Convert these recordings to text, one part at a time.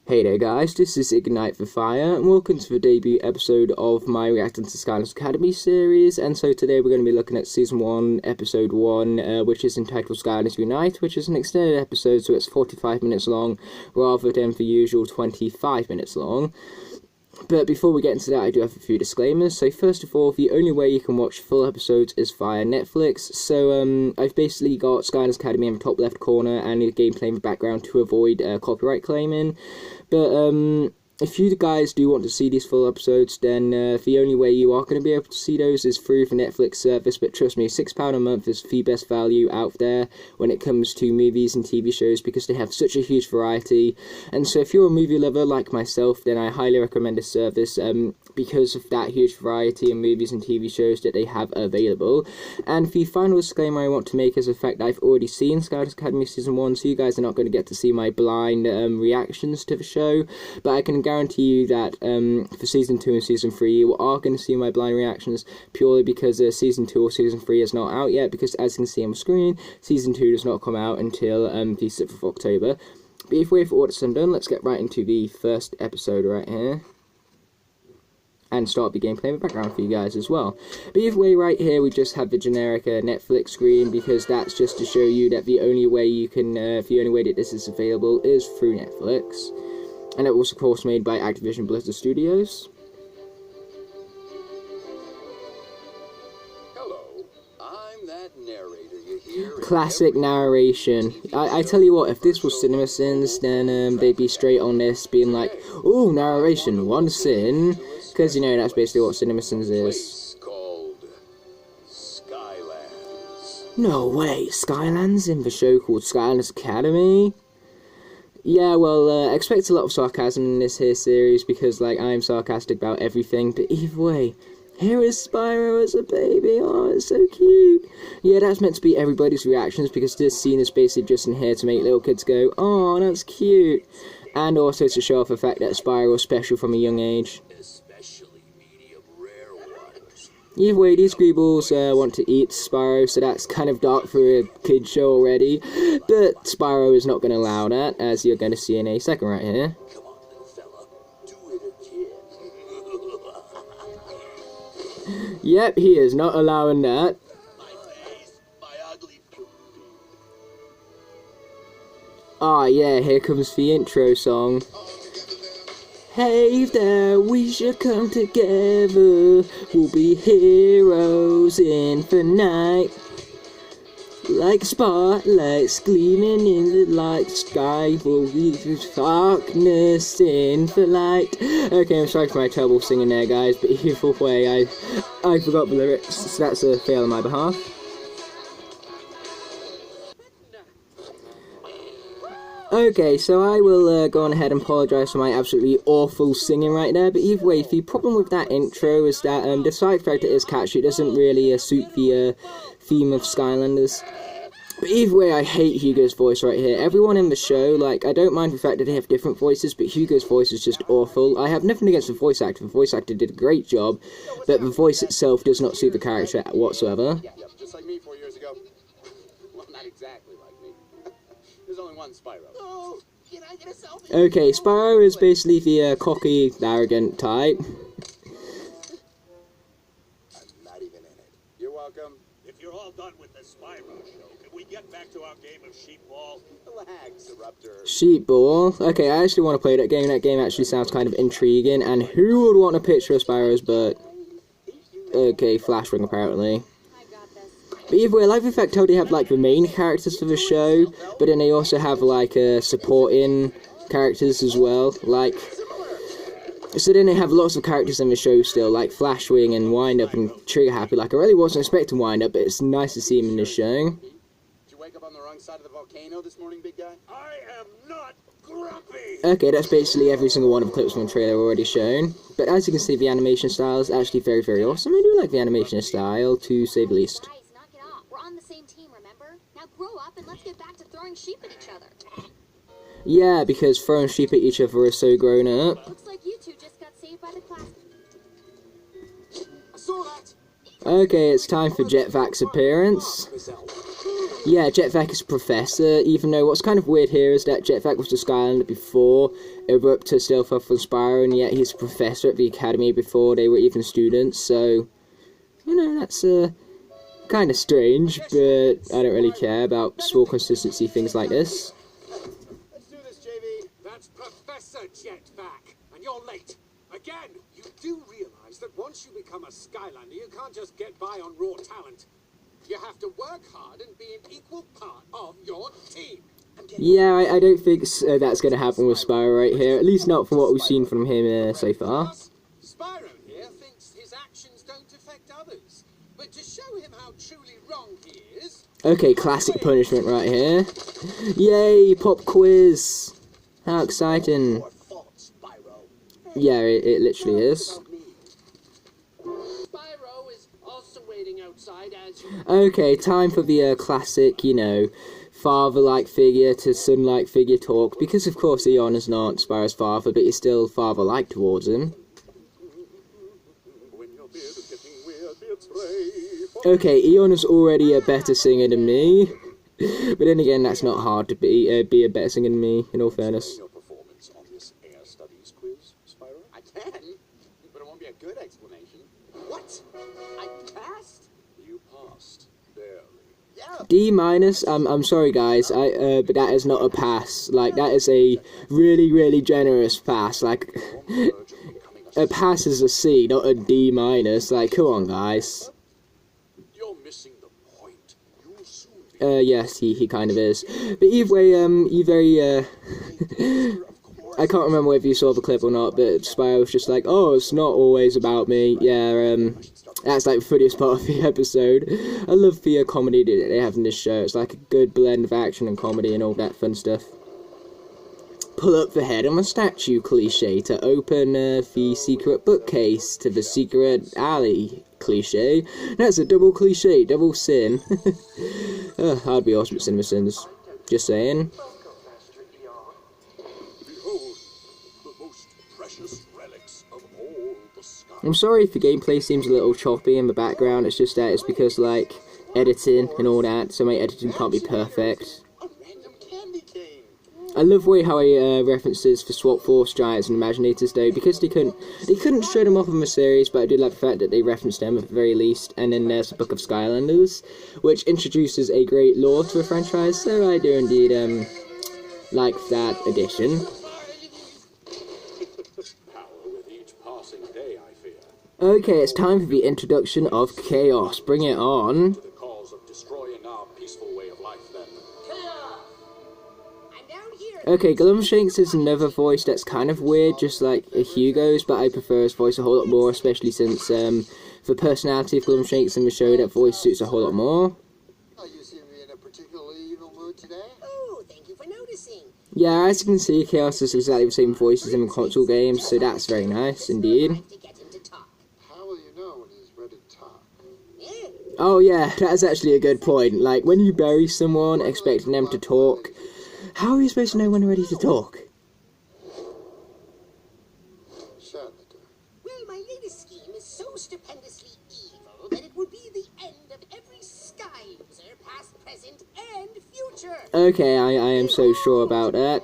Hey there guys, this is Ignite for Fire, and welcome to the debut episode of my Reacting to Skylanders Academy series. And so today we're going to be looking at Season 1, Episode 1, which is entitled Skylanders Unite, which is an extended episode, so it's 45 minutes long, rather than the usual 25 minutes long. But before we get into that, I do have a few disclaimers. So first of all, the only way you can watch full episodes is via Netflix. So I've basically got Skylanders Academy in the top left corner and the gameplay in the background to avoid copyright claiming. But if you guys do want to see these full episodes, then the only way you are going to be able to see those is through the Netflix service. But trust me, £6 a month is the best value out there when it comes to movies and TV shows, because they have such a huge variety. And so if you're a movie lover like myself, then I highly recommend this service because of that huge variety of movies and TV shows that they have available. And the final disclaimer I want to make is the fact that I've already seen Skylanders Academy Season 1, so you guys are not going to get to see my blind reactions to the show. But I can guarantee you that for Season 2 and Season 3 you are going to see my blind reactions, purely because Season 2 or Season 3 is not out yet, because as you can see on the screen, Season 2 does not come out until the 6th of October. But if we wait for all that's done, let's get right into the first episode right here, and start the gameplay in the background for you guys as well. But either way, right here we just have the generic Netflix screen, because that's just to show you that the only way you can, the only way that this is available is through Netflix. And it was, of course, made by Activision Blizzard Studios. Hello, I'm that narrator you hear. Classic narration. I tell you what, if this was CinemaSins, then they'd be straight on this, being like, "Ooh, narration, one sin," because you know that's basically what CinemaSins is. Called Skylanders. No way, Skylanders in the show called Skylanders Academy? Yeah, well, expect a lot of sarcasm in this here series, because, like, I'm sarcastic about everything, but either way, here is Spyro as a baby. Oh, it's so cute. Yeah, that's meant to be everybody's reactions, because this scene is basically just in here to make little kids go, "Oh, that's cute," and also to show off the fact that Spyro is special from a young age. Especially medium rare ones. Either way, these Greebles want to eat Spyro, so that's kind of dark for a kid show already. But Spyro is not going to allow that, as you're going to see in a second right here. Come on, little fella. Do it again. Yep, he is not allowing that. My face, my ugly. Ah, yeah, here comes the intro song. Hey there, we should come together. We'll be heroes in the night. Like spotlights gleaming in the light sky, will be darkness in the light. Okay, I'm sorry for my terrible singing there, guys, but either way, I forgot the lyrics, so that's a fail on my behalf. Okay, so I will go on ahead and apologise for my absolutely awful singing right there, but either way, the problem with that intro is that, despite the fact it is catchy, it doesn't really suit the theme of Skylanders. But either way, I hate Hugo's voice right here. Everyone in the show, like, I don't mind the fact that they have different voices, but Hugo's voice is just awful. I have nothing against the voice actor. The voice actor did a great job, but the voice itself does not suit the character whatsoever. Yep, just like me 4 years ago. Well, not exactly like me. There's only one Spyro. Oh, can I get a selfie? Okay, Spyro is basically the cocky, arrogant type. I'm not even in it. You're welcome. If you're all done with the Spyro show, can we get back to our game of sheep ball? Relax, Eruptor. Sheep Ball. Okay, I actually want to play that game. That game actually sounds kind of intriguing. And who would want a picture of Spyro's butt? Okay, Flash Ring apparently. But either way, I like the fact how they have, like, the main characters for the show, but then they also have, like, supporting characters as well, like, so then they have lots of characters in the show still, like Flashwing and Wind-Up and Trigger Happy. Like, I really wasn't expecting Wind-Up, but it's nice to see him in this show. Did you wake up on the wrong side of the volcano this morning, big guy? I am not grumpy! Okay, that's basically every single one of the clips from the trailer already shown, but as you can see, the animation style is actually very, very awesome. I do like the animation style, to say the least. Up and let's get back to throwing sheep at each other. Yeah, because throwing sheep at each other is so grown up. Looks like you two just got saved by the class. I saw that. Okay, it's time for Jetvack's appearance. Yeah, Jetvac is a professor, even though what's kind of weird here is that Jetvac was a Skylander before up to Stealth and Spyro, and yet he's a professor at the academy before they were even students, so, you know, that's kind of strange, but I don't really care about small consistency things like this. Let's do this, JV. That's Professor Jetvac, and you're late. Again, you do realize that once you become a Skylander, you can't just get by on raw talent. You have to work hard and be an equal part of your team. Yeah, I don't think that's going to happen with Spyro right here, at least not from what we've seen from him so far. Spyro here thinks his actions don't affect others, but to show him how truly wrong he is... Okay, classic punishment right here. Yay, pop quiz! How exciting. Your fault, Spyro. Yeah, it literally is. Spyro is also waiting outside as you... Okay, time for the classic, you know, father-like figure to son-like figure talk, because of course Eon is not Spyro's father, but he's still father-like towards him. When your beard is getting weird, beard spray. Okay, Eon is already a better singer than me, but then again, that's not hard to be a better singer than me, in all fairness. Your performance on this air studies quiz, Spyro? I can, but it won't be a good explanation. What? I passed? You passed. Barely. Yeah. D-, I'm sorry guys, but that is not a pass. Like, that is a really, really generous pass. Like, a pass is a C, not a D-. Like, come on guys. You're missing the point. You'll soon be Yes, he kind of is. But either way, you very, I can't remember whether you saw the clip or not, but Spyro was just like, oh, it's not always about me. Yeah, that's like the funniest part of the episode. I love the comedy that they have in this show. It's like a good blend of action and comedy and all that fun stuff. Pull up the head of a statue cliche to open the secret bookcase to the secret alley cliche. That's a double cliche, double sin. I'd be awesome at Cinema Sins. Just saying. behold the most precious relics of all the sky. I'm sorry if the gameplay seems a little choppy in the background, it's just that it's because, like, editing and all that, so my editing can't be perfect. A random candy cane. I love the way how he references for Swap Force, Giants and Imaginators though, because they couldn't show them off in the series, but I do like the fact that they referenced them at the very least. And then there's the Book of Skylanders, which introduces a great lore to the franchise, so I do indeed like that addition. Power with each passing day, I fear. Okay, it's time for the introduction of Chaos. Bring it on. To the cause of destroying our peaceful way of life, then. I'm down here. Okay, Glumshanks is another voice that's kind of weird, just like Hugo's, but I prefer his voice a whole lot more, especially since the personality of Glumshanks in the show, that voice suits a whole lot more. Oh, you seem to be in a particularly evil mood today. Oh, thank you for noticing. Yeah, as you can see, Chaos is exactly the same voice as in the console games, so that's very nice indeed. To get him to talk. How will you know when he's ready to talk? Yeah. Oh yeah, that's actually a good point. Like, when you bury someone expecting them to talk, how are you supposed to know when they're ready to talk? Senator. Well, my latest scheme is so stupendously evil that it would be the end of every Sky user, past, present, and future. Okay, I am so sure about that.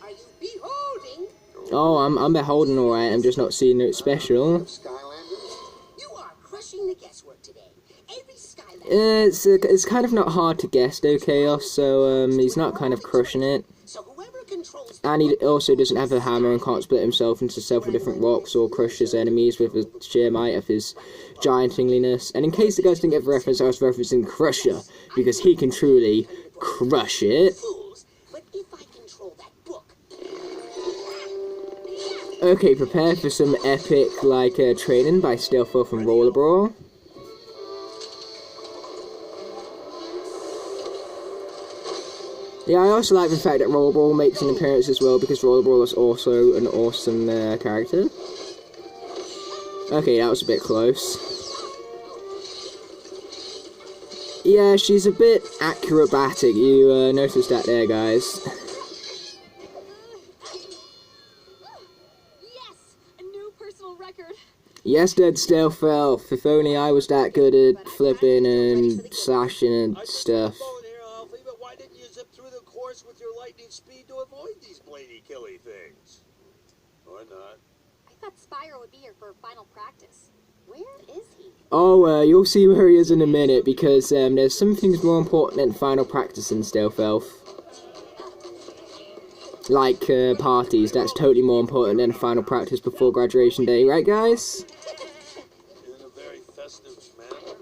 Are you beholding? Oh, I'm beholden alright, I'm just not seeing it special. Skylanders? You are crushing the guesswork today. Every Skylander. It's kind of not hard to guess though, Chaos, so he's not kind of crushing it. So whoever controls And he also doesn't have a hammer and can't split himself into several different rocks or crush his enemies with the sheer might of his giantingliness. And in case the guys didn't get the reference, I was referencing Crusher, because he can truly crush it. fools, but if I control that book. Okay, prepare for some epic, like, training by Stealth Wolf and Roller Brawl. Yeah, I also like the fact that Roller Brawl makes an appearance as well, because Roller Brawl is also an awesome character. Okay, that was a bit close. Yeah, she's a bit acrobatic, you noticed that there, guys. Yes! A new personal record. Yes, Dead Stealth Elf. If only I was that good at flipping and slashing and stuff. Here, Alfie, but why didn't you zip through the course with your lightning speed to avoid these bladey killy things? Or not? I thought Spyro would be here for final practice. Where is he? Oh, you'll see where he is in a minute, because there's some things more important than final practice in Stealth Elf. Like parties, that's totally more important than final practice before graduation day, right guys? In a very festive manner.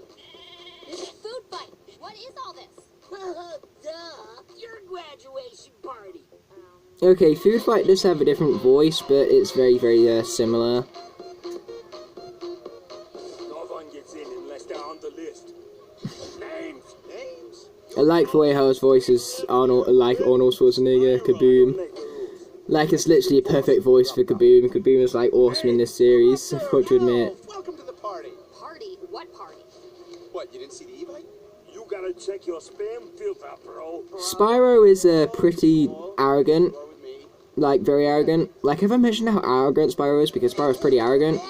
This is food fight. What is all this? Duh, your graduation party. Okay, Food Fight does have a different voice, but it's very, very similar. No one gets in unless they're on the list. Names. I like the way how his voice is Arnold Schwarzenegger, Kaboom. Like, it's literally a perfect voice for Kaboom. Kaboom is, like, awesome in this series, I've got to admit. Welcome to the party. Party? What party? What, you didn't see the Evite? You gotta check your spam filter, bro. Spyro is pretty arrogant, Go with me. like, very arrogant. Like, have I mentioned how arrogant Spyro is? Because Spyro's pretty arrogant.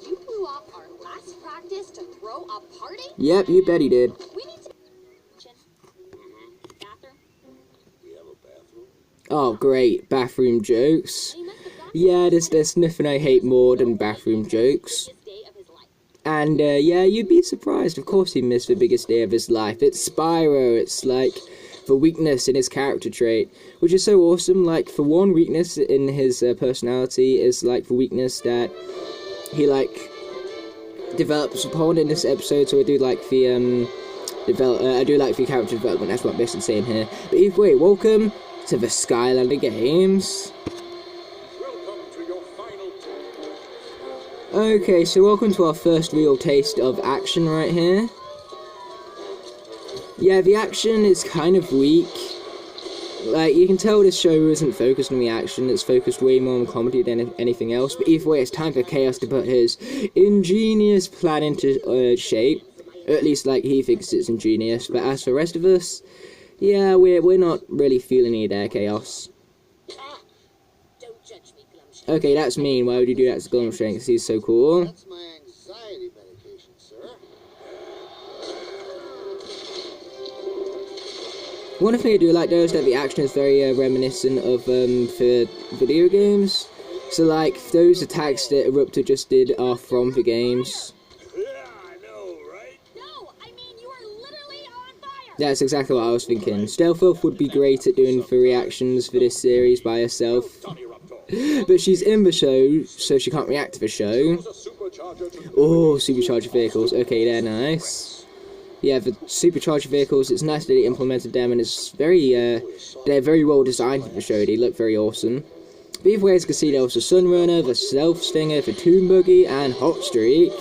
You blew off our last practice to throw a party? Yep, you bet he did. We need to... Bathroom? We have a bathroom. Oh, great, bathroom jokes. He must have gone Yeah, there's nothing I hate more than bathroom jokes. this day of his life. And, yeah, you'd be surprised. Of course he missed the biggest day of his life. It's Spyro. It's, like, the weakness in his character trait. Which is so awesome. Like, for one weakness in his personality is, like, the weakness that he, like, develops upon in this episode. So I do like the, I do like the character development. That's what I'm basically saying here. But either way, welcome to the Skylander games. Welcome to your final Okay, so welcome to our first real taste of action right here. Yeah, the action is kind of weak. Like, you can tell this show isn't focused on the action, it's focused way more on comedy than anything else, but either way, it's time for Chaos to put his ingenious plan into shape. Or at least, like, he thinks it's ingenious, but as for the rest of us, yeah, we're not really feeling any of their Chaos. Don't judge me, Glumshanks. Okay, that's mean. Why would you do that to Glumshanks? Because he's so cool. That's my anxiety medication, sir. One thing I do like though is that the action is very reminiscent of the video games. So like those attacks that Eruptor just did are from the games. Yeah, I know, right? No, I mean, you are literally on fire! That's exactly what I was thinking. Stealth Elf would be great at doing the reactions for this series by herself. Tommy Raptor. But she's in the show, so she can't react to the show. Use a supercharger to Oh, Supercharged Vehicles. Okay, they're nice. Yeah, the Supercharged Vehicles, it's nice that they implemented them, and it's very, they're very well designed for the show. They look very awesome. But either way, as you can see, there was the Sunrunner, the Stealth Stinger, the Toon Buggy, and Hot Streak.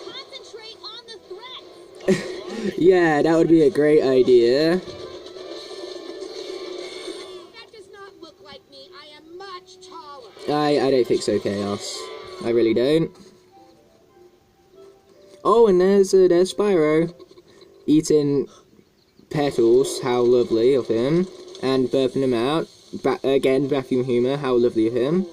Concentrate on the threat! Yeah, that would be a great idea. That does not look like me. I am much taller. I don't think so, Chaos. I really don't. Oh, and there's Spyro. Eating petals, how lovely of him. And burping them out. Again, vacuum humour, how lovely of him.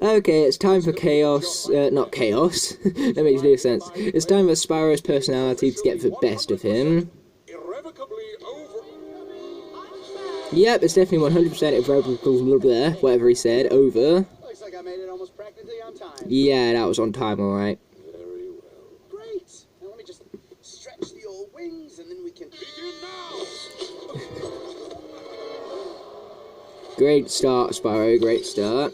Okay, it's time for Chaos, not Chaos, that makes no sense. It's time for Spyro's personality to get the best of him. irrevocably over. Yep, it's definitely 100% irrevocable, whatever he said, over. Looks like I made it almost practically on time. Yeah, that was on time, alright. Very well. Great. Now let me just stretch the old wings and then we can begin now. Great start, Spyro, great start.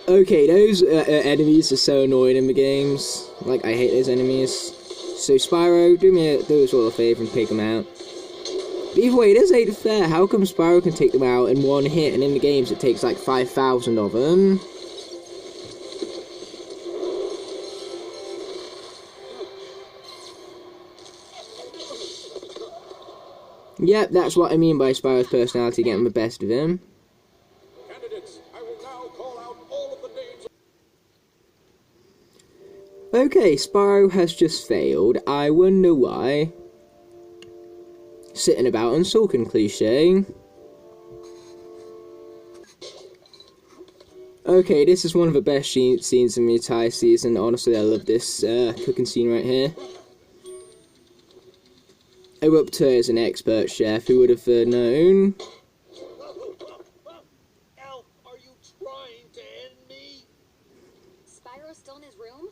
Okay, those enemies are so annoying in the games. Like, I hate those enemies. So, Spyro, do us all a favour and take them out. But either way, it is ain't fair. How come Spyro can take them out in one hit, and in the games it takes like 5,000 of them? Yep, that's what I mean by Spyro's personality getting the best of him. Candidates, I will now call out all of the names. Okay, Spyro has just failed. I wonder why. Sitting about and sulking, cliche. Okay, this is one of the best scenes in the entire season. Honestly, I love this cooking scene right here. Eruptor is an expert chef. Who would have known? Elf, are you trying to end me? Spyro's still in his room?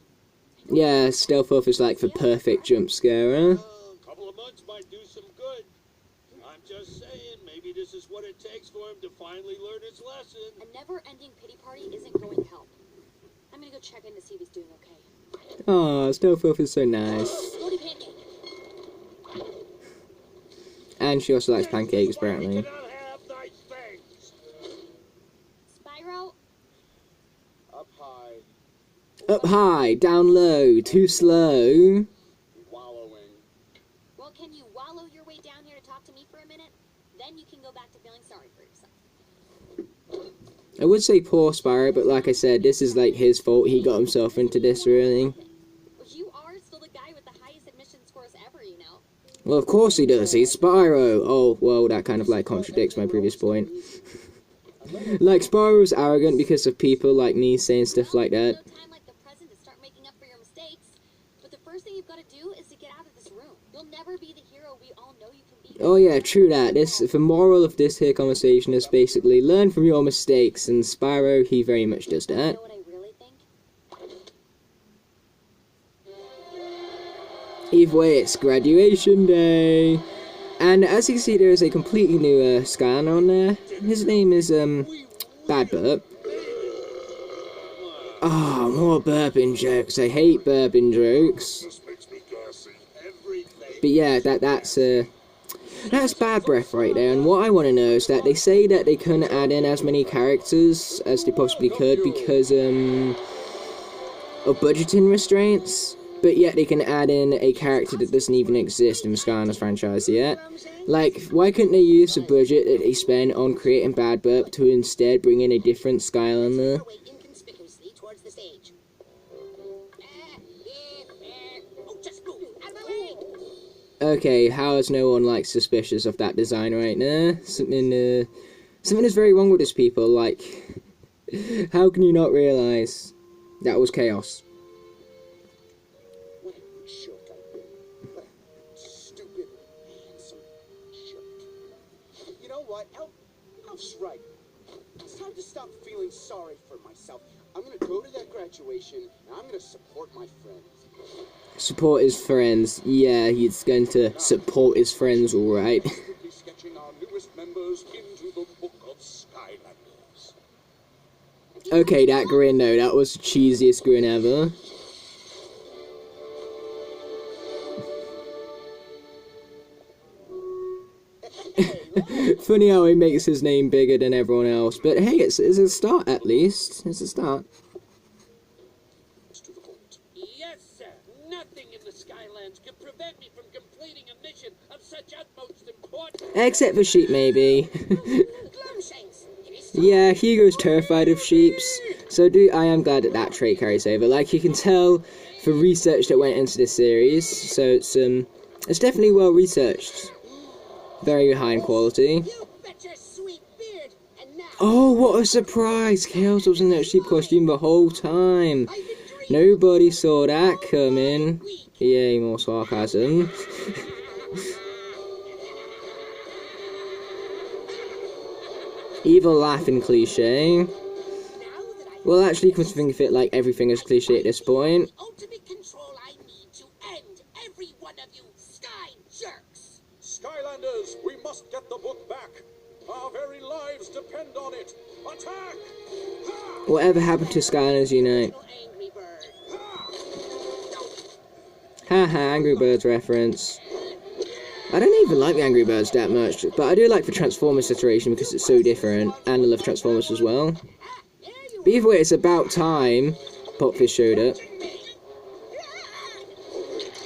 Yeah, Stealth Wolf is like the perfect jump scarer. A couple of months might do some good. I'm just saying, maybe this is what it takes for him to finally learn his lesson. A never-ending pity party isn't going to help. I'm gonna go check in to see if he's doing okay. Aw, Stealth Wolf is so nice. Floaty pancake. And she also likes pancakes, apparently. We cannot have nice things. Spyro, Up high, Up high, down low, too slow. wallowing. well, can you wallow your way down here to talk to me for a minute? Then you can go back to feeling sorry for yourself. I would say poor Spyro, but like I said, this is like his fault. He got himself into this, really. You are still the guy with the highest admission scores ever, you know. Well, of course he does. He's Spyro. Oh, well, that kind of like contradicts my previous point. Like, Spyro's arrogant because of people like me saying stuff like that. No time like the present to start making up for your mistakes. But the first thing you've got to do is to get out of this room. You'll never be the hero we all know you can be. Oh yeah, true that. The moral of this here conversation is basically learn from your mistakes, and Spyro, he very much does You that. know what I really think? Either way, it's graduation day. And as you can see, there is a completely new Skylander on there. His name is, Bad Burp. Ah, more burping jokes. I hate burping jokes. This makes me gassy. Everything. But yeah, that's bad breath right there. And what I want to know is that they say that they couldn't add in as many characters as they possibly could because, of budgeting restraints. But yet they can add in a character that doesn't even exist in the Skylanders franchise yet. Like, why couldn't they use the budget that they spent on creating Bad Burp to instead bring in a different Skylander? Away inconspicuously towards the stage. Oh, just move out of my way. Okay, how is no one, like, suspicious of that design right now? Something is very wrong with this, people. Like, how can you not realise that was chaos? What a jerk I've been. What a stupid, handsome jerk. You know what? Elf's right. It's time to stop feeling sorry for myself. I'm gonna go to that graduation, and I'm gonna support my friends. Support his friends. Yeah, he's going to support his friends, alright. Secretly sketching our newest members into the Book of Skylanders. Okay, that grin though, that was the cheesiest grin ever. Funny how he makes his name bigger than everyone else, but hey, it's a start at least. It's a start. To the vault. Yes, sir. Nothing in the Skylands can prevent me from completing a mission of such utmost importance. Except for sheep, maybe. Glumshanks. Yeah, Hugo's terrified of sheeps, so I am glad that that trait carries over. Like, you can tell for research that went into this series, so it's definitely well researched. Very high in quality. You bet your sweet beard. And now Oh, what a surprise! Chaos was in that sheep costume the whole time. I've been dreaming. Nobody saw that coming. Yay, more sarcasm. Evil laughing cliche. Now that I Well, actually, come to think of it, like, everything is cliche at this point. the ultimate control I need to end every one of you sky jerks. Skylanders, we must get the book back. Our very lives depend on it. Attack! Ha! Whatever happened to Skylanders Unite? Little angry bird. Haha, Angry Birds reference. I don't even like the Angry Birds that much, but I do like the Transformers iteration because it's so different, and I love Transformers as well. But either way, it's about time Popfish showed up.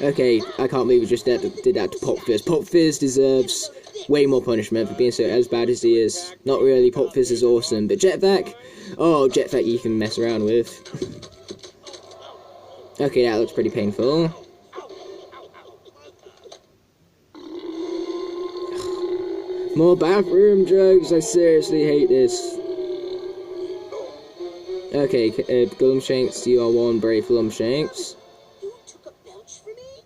Okay, I can't believe we just did that to Popfizz. Popfizz deserves way more punishment for being so as bad as he is. Not really, Popfizz is awesome, but Jetpack? Oh, Jetpack you can mess around with. Okay, that looks pretty painful. More bathroom jokes, I seriously hate this. Okay, Glumshanks, you are one brave Glumshanks. You took a belch for me?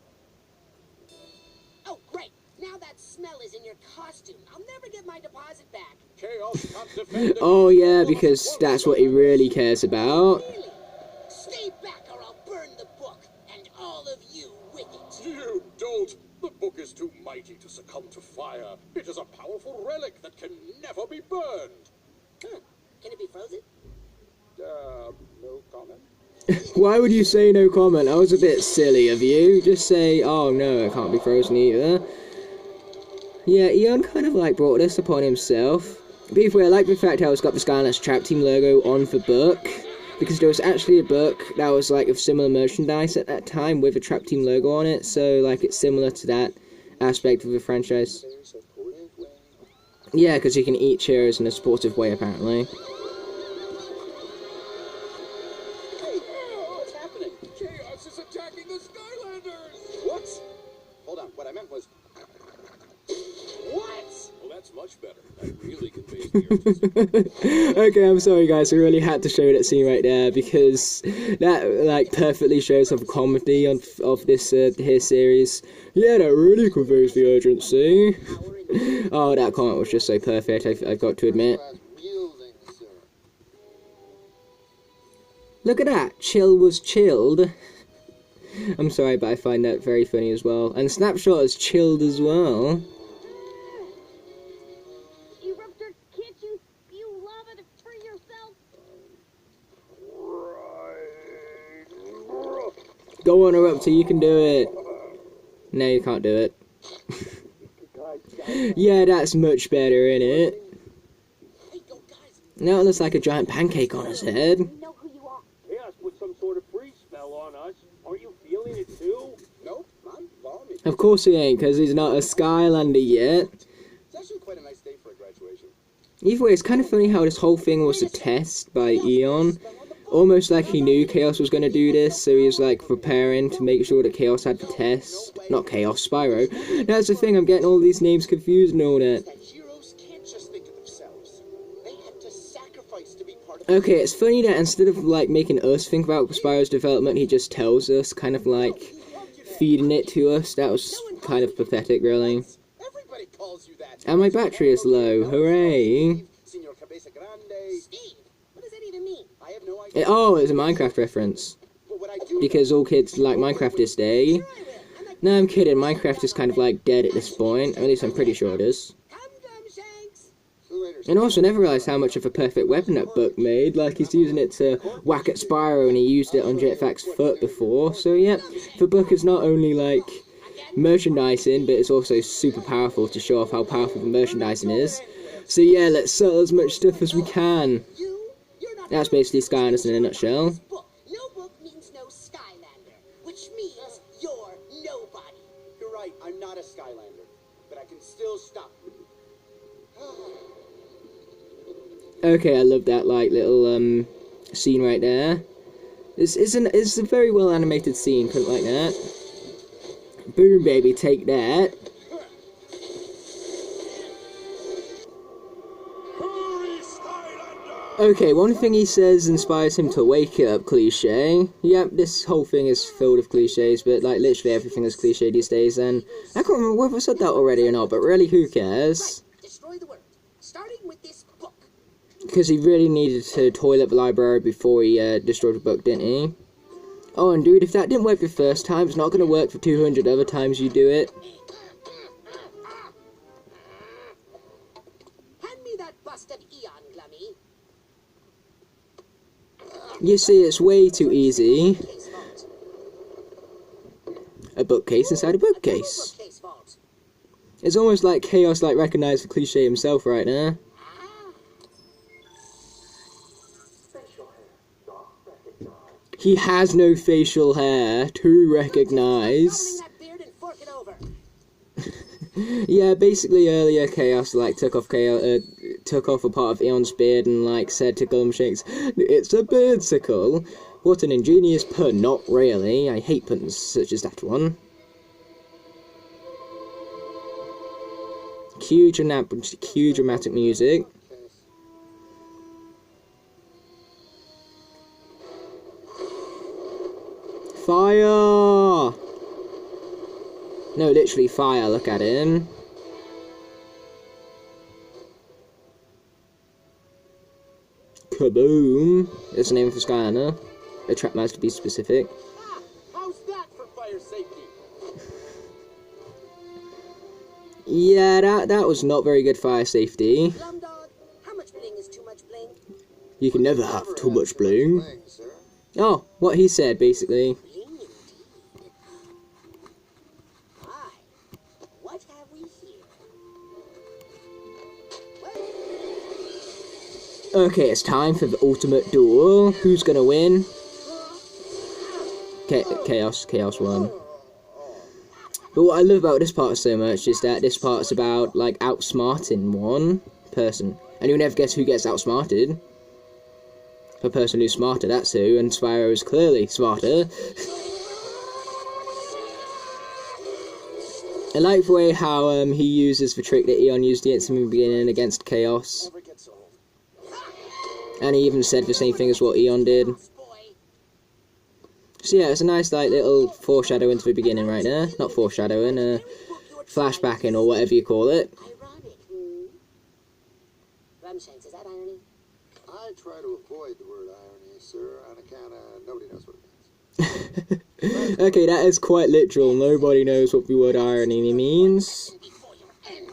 Oh, great. Now that smell is in your costume. I'll never get my deposit back. Chaos can't defend Oh yeah, because that's what he really cares about. Really? Stay back or I'll burn the book, and all of you with it. You don't. The book is too mighty to succumb to fire. It is a powerful relic that can never be burned. Huh. Can it be frozen? No comment. Why would you say no comment? That was a bit silly of you. Just say, oh no, it can't be frozen either. Yeah, Eon kind of like brought this upon himself. Briefly, I like the fact how it's got the Skylanders Trap Team logo on the book, because there was actually a book that was like of similar merchandise at that time with a Trap Team logo on it, so like it's similar to that aspect of the franchise. Yeah, because you can eat Cheerios in a sportive way apparently. What's happening? Chaos is attacking the Skylanders! What? Hold on, what I meant was... What? Well, that's much better. That really conveys the urgency. Okay, I'm sorry guys, I really had to show that scene right there, because that like perfectly shows off the comedy of this here series. Yeah, that really conveys the urgency. Oh, that comment was just so perfect, I've got to admit. Yielding, sir. Look at that, chill was chilled. I'm sorry, but I find that very funny as well. And Snapshot is chilled as well. You ruptured kit, you spew lava to free yourself. Go on, Eruptor, you can do it. No, you can't do it. Yeah, that's much better, innit? Hey, go guys. Now it looks like a giant pancake on his head. We know who you are. Chaos put some sort of freeze spell on us. Aren't you feeling it too? Nope, I'm balmy. Of course he ain't, because he's not a Skylander yet. It's actually quite a nice day for a graduation. Either way, it's kind of funny how this whole thing was a test by Eon. Almost like he knew Chaos was going to do this, so he was like preparing to make sure that Chaos had the test. Not Chaos, Spyro. That's the thing, I'm getting all these names confused and all that. That heroes can't just think of themselves. They have to sacrifice to be part of... Okay, it's funny that instead of like making us think about Spyro's development, he just tells us, kind of like feeding it to us. That was kind of pathetic, really. Everybody calls you that. And my battery is low, hooray! Senor Cabeza Grande. Steve, what does that even mean? I have no idea. Oh, it's a Minecraft reference. But what I do Because all kids like Minecraft this day. Sure I will. I'm like, No, I'm kidding, Minecraft is kind of like dead at this point. At least I'm pretty sure it is. come, Shanks. See you later. And also, I never realised how much of a perfect weapon that Buck made. Like, he's using it to whack at Spyro, and he used it on Jetpack's foot before. So, yeah, the Buck is not only, like, merchandising, but it's also super powerful to show off how powerful the merchandising is. So, yeah, let's sell as much stuff as we can. You're not That's basically Skylanders in a nutshell. book. No book means no Skylander, which means you're nobody. You're right, I'm not a Skylander. But I can still stop you. Okay, I love that, like, little, scene right there. It's a very well animated scene, put it like that. Boom, baby, take that. Hurry, Skylander! Okay, one thing he says inspires him to wake up, cliche. Yep, this whole thing is filled with cliches, but like literally everything is cliche these days, and I can't remember whether I said that already or not, but really who cares? Destroy the world, starting with this book. Because he really needed to toilet the library before he destroyed the book, didn't he? Oh, and dude, if that didn't work the first time, it's not going to work for 200 other times you do it. Hand me that bust of Eon, Glummy. You see, it's way too easy. Case vault. A bookcase inside a bookcase. Bookcase vault. It's almost like Chaos like recognized the cliche himself right now. He has no facial hair to recognize. That beard and fork it over. Yeah, basically earlier Chaos like took off a part of Eon's beard and like said to Glumshanks, "It's a beardsicle." What an ingenious pun. Not really. I hate puns such as that one. Cue dramatic music. Fire! No, literally fire, look at him. Kaboom! That's the name for Skylander. A trap mouse to be specific. Ah, how's that for fire safety? Yeah, that was not very good fire safety. Slumdog, how much bling is too much bling? You can never have too much bling. Bling, sir. Oh, what he said, basically. Bling indeed. Hi, what have we here? Okay, it's time for the ultimate duel. Who's gonna win? Chaos won. But what I love about this part so much is that this part's about, like, outsmarting one person. And you'll never guess who gets outsmarted. The person who's smarter, that's who, and Spyro is clearly smarter. I like the way how he uses the trick that Eon used against him in the beginning against Chaos. Never gets old. And he even said the same thing as what Eon did. So yeah, it's a nice like little foreshadow into the beginning right there. Not foreshadowing, flashbacking or whatever you call it. Ironic, Rumshanks, is that irony? I try to avoid the word irony, sir, on account of nobody knows what it means. Okay, that is quite literal. Nobody knows what the word irony means. Before your end.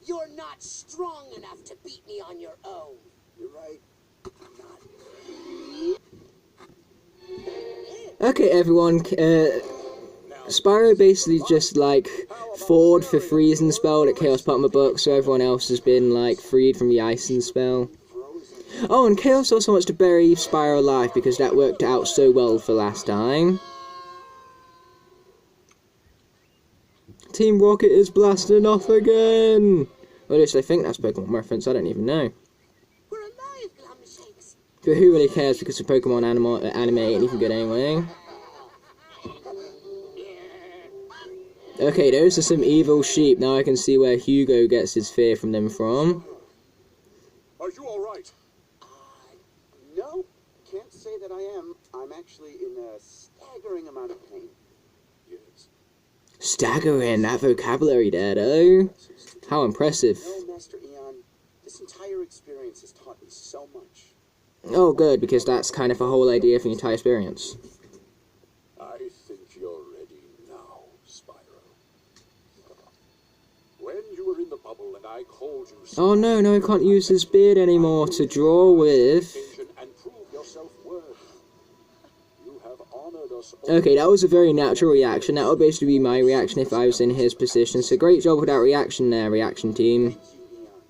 You're not strong enough to beat me on your own. You're right. I'm not. Okay, everyone. Spyro basically just like fought the freezing spell that Chaos put in the book, so everyone else has been like freed from the icing spell. Oh, and Chaos also wants to bury Spyro alive because that worked out so well for last time. Team Rocket is blasting off again! Or at least I think that's a Pokemon reference, I don't even know. We're alive, Glumshakes. But who really cares because the Pokemon anime ain't even good anyway. Okay, those are some evil sheep. Now I can see where Hugo gets his fear from them from. Are you alright? No, can't say that I am. I'm actually in a staggering amount of pain. Yes. Staggering, that vocabulary there, though. How impressive. No, Master Eon, this entire experience has taught me so much. Oh, good, because that's kind of the whole idea for the entire experience. I think you're ready now, Spyro. When you were in the bubble and I called you... Oh no, I can't use his beard anymore to draw with. ...and prove your self-worth. You have honored us all. Okay, that was a very natural reaction. That would basically be my reaction if I was in his position. So great job with that reaction there, reaction team. Thank you, Eon.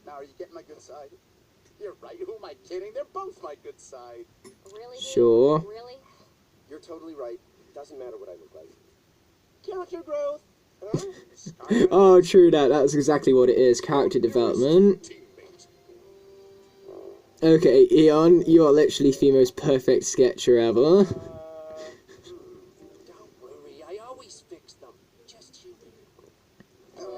Now, are you getting my good side? You're right, who am I kidding? They're both my good side. Really? dude? Sure. Really? You're totally right. Doesn't matter what I look like. Character growth. Huh? Oh, true that. That's exactly what it is. Character development. Teammate. Okay, Eon, you are literally the most perfect sketcher ever. Don't worry, I always fix them. Just human.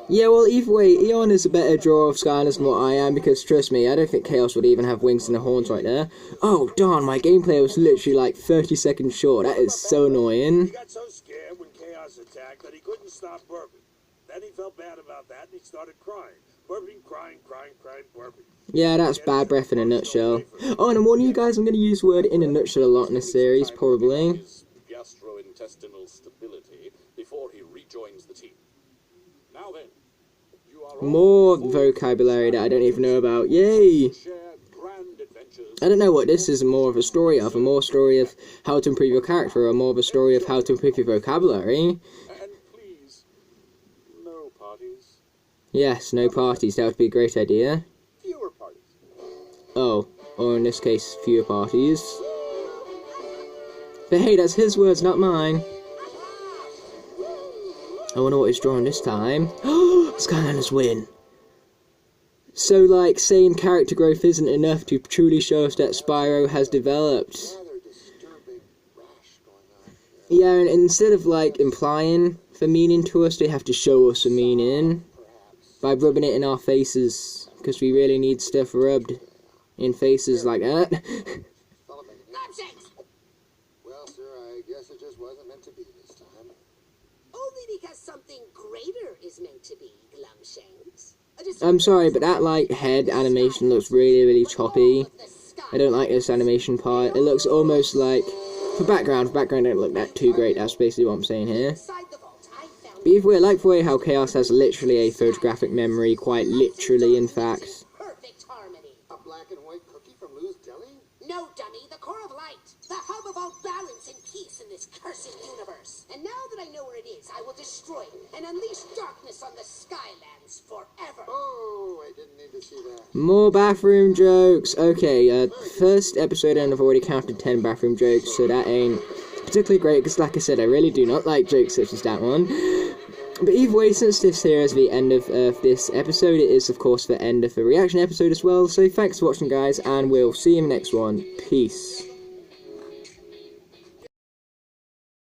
Yeah, well, either way, Eon is a better drawer of Skylanders than what I am, because trust me, I don't think Chaos would even have wings and horns right there. Oh, darn, my gameplay was literally like 30 seconds short. That is so annoying. He got so scared when Chaos attacked that he couldn't stop burping. Then he felt bad about that and he started crying. Burping, crying, burping. Yeah, that's bad breath in a nutshell. Oh, and I'm warning you guys, I'm going to use the word in a nutshell a lot in this series, probably. His gastrointestinal stability before he rejoins the team. Now then, you are all More full vocabulary that I don't even know about. Yay! to share grand adventures. I don't know what this is more of a story of. A more story of how to improve your character, or more of a story of how to improve your vocabulary. And please, no parties. Yes, no parties, that would be a great idea. Fewer parties. Oh, or in this case, fewer parties. But hey, that's his words, not mine. I wonder what he's drawing this time. Skylanders win. So, like, saying character growth isn't enough to truly show us that Spyro has developed. Rather disturbing rash going on here. Yeah, and instead of, like, implying the meaning to us, they have to show us a meaning by rubbing it in our faces, because we really need stuff rubbed in faces like that. Fella making it. Nonsense! Well, sir, I guess it just wasn't meant to be this time. Only because something greater is meant to be, Glumshanks. I'm sorry, but that, like, head animation looks really, really choppy. I don't like this animation part. It looks almost like... For background don't look that too great, that's basically what I'm saying here. Inside the vault, I found But either way, I like the way how Chaos has literally a photographic memory, quite literally, in fact. perfect harmony. A black and white cookie from Lou's Deli? No, dummy, the core of light. The hub of all balance and peace in this cursed universe. And now that I know where it is, I will destroy it and unleash darkness on the Skylands forever. Oh, I didn't need to see that. More bathroom jokes! Okay, first episode and I've already counted 10 bathroom jokes, so that ain't particularly great, because like I said, I really do not like jokes such as that one. But either way, since this here is the end of this episode, it is of course the end of the reaction episode as well, so thanks for watching guys, and we'll see you in the next one. Peace.